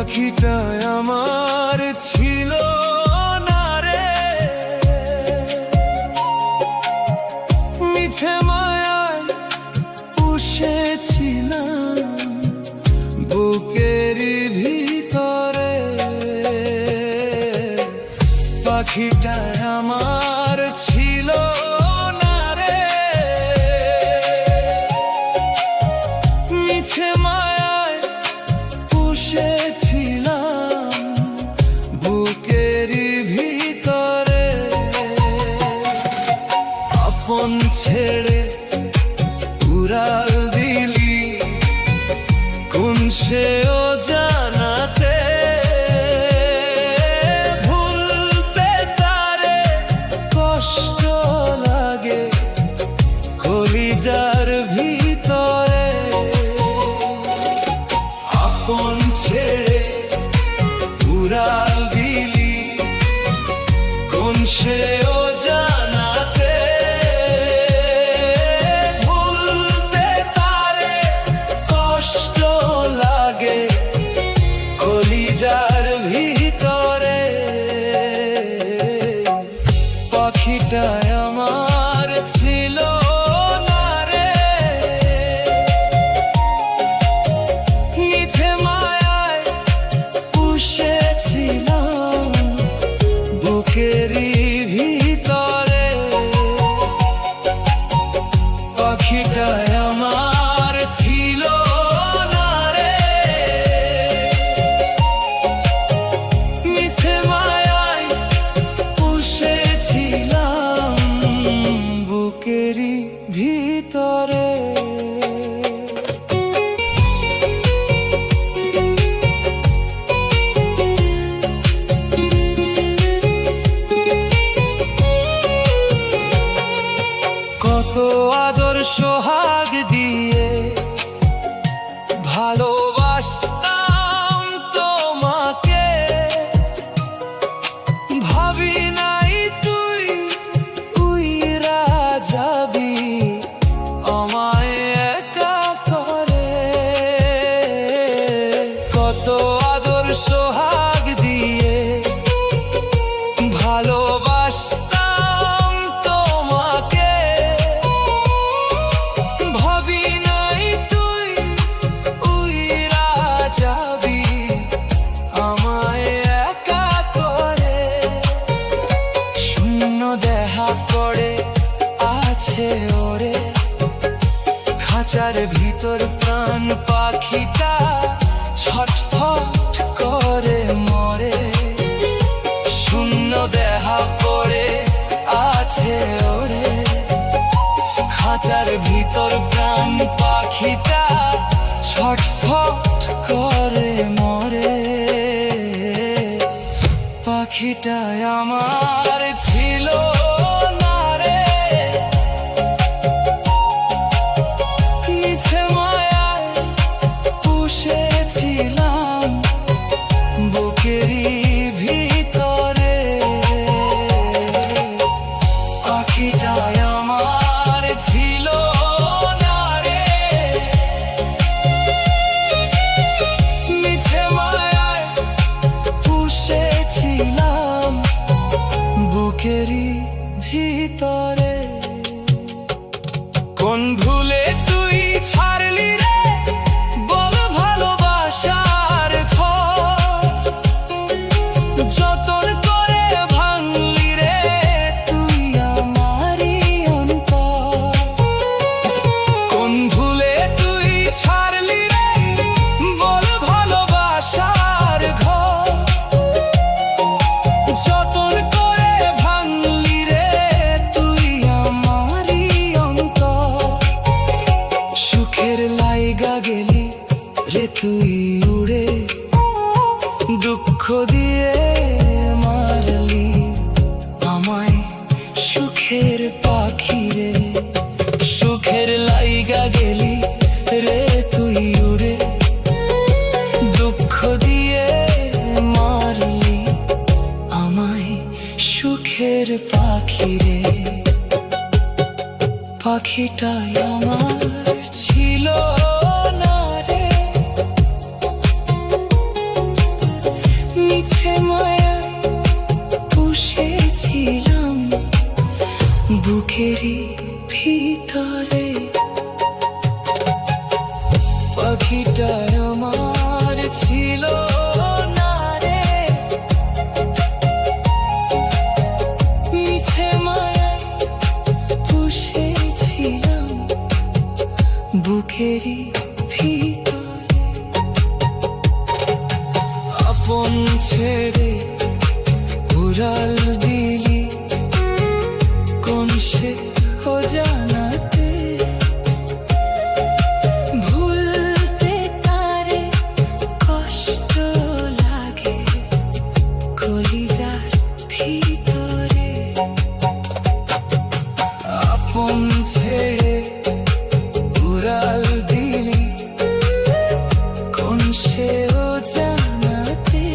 পাখিটায় আমার ছিল না রে, মিছে মায়ায় পুষেছিলাম বুকেরই ভিতরে। পাখিটায় আমার ছিল না রে, মিছে মায়ায় পুষেছিলাম বুকেরই ভিতরে। আপন ছেড়ে উড়াল দিলি কোন সে অজানাতে, ভুলতে তারে কষ্ট লাগে কলিজার ভিতরে। আপন ছেড়ে উড়াল দিলি কোন সে অজানাতে, ভুলতে তারে কষ্ট লাগে কলিজার ভিতরে। পাখিটায় আমার ছিল না রে, মিছে মায়ায় পুষেছিলাম বুকেরই ভিতরে। পাখিটায় আমার ছিল না রে, মিছে মায়ায় পুষেছিলাম বুকেরই ভিতরে। কত আদর সোহাগ দিয়ে ভালোবাসতাম তোমাকে, ভাবি নাই তুই উইরা যাবি আমায় একা করে। কত আদর সোহাগ দিয়ে ভালোবাসতাম তোমাকে, ভাবি নাই তুই উইরা যাবি আমায় একা করে। শূন্য দেখা করে আছে ওরে খাঁচার ভিতর প্রাণ পাখিটা ছটফট করে মরে। শূন্য দেখা করে আছে ওরে খাঁচার ভিতর প্রাণ পাখিটা ছটফট করে মরে। পাখিটায় আমার ছিল না রে, মিছে মায়ায় পুষেছিলাম বুকেরই ভিতরে। পাখিটায় আমার ছিল না রে, মিছে মায়ায় পুষেছিলাম বুকেরই ভিতরে। কোন ভুলে তুই ছাড়লি রে বল ভালোবাসার ঘর, যতন করে ভাঙলি রে তুই আমারই অন্তর। কোন ভুলে তুই ছাড়লি রে বল ভালোবাসার ঘর, যতন করে ভাঙলি রে তুই আমারই অন্তর। সুখের লাইগা গেলি রে তুই উড়ে, দুঃখ দিয়ে মারলি আমায় সুখের পাখি রে। সুখের লাইগা গেলি রে তুই উড়ে, দুঃখ দিয়ে মারলি আমায় সুখের পাখি রে। পাখিটাই আমার ছিল না রে, পাখিটা আমার ছিল না রে, মিছে মায়ায় পুষেছিলাম বুকেরই ভিতরে। আপন ছেড়ে উড়াল দিলি কোন সে অজানাতে, ভুলতে তারে কষ্ট লাগে কলিজার ভিতরে। আপন ছেড়ে উড়াল দিলি কোন সে অজানাতে,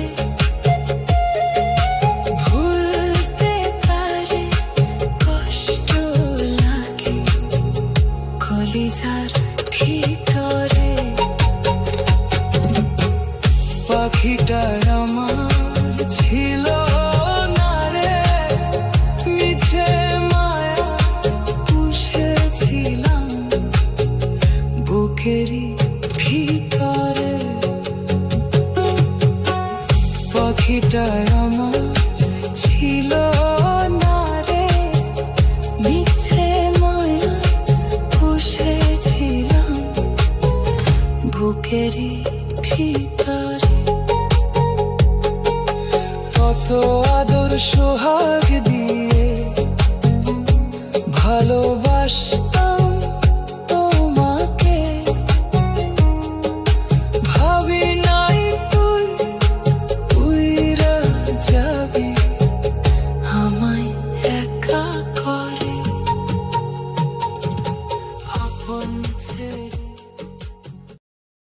ভুলতে তারে কষ্ট লাগে কলিজার ভিতরে। পাখিটা আমার ছিল না রে, মিছে মায়া পুষেছিলাম বুকেরই ভিতরে। পাখিটা আমার ছিল না রে, মিছে মায়া পুষেছিলাম বুকেরই ভিতরে। কত আদর সোহাগ দিয়ে ভালোবাসা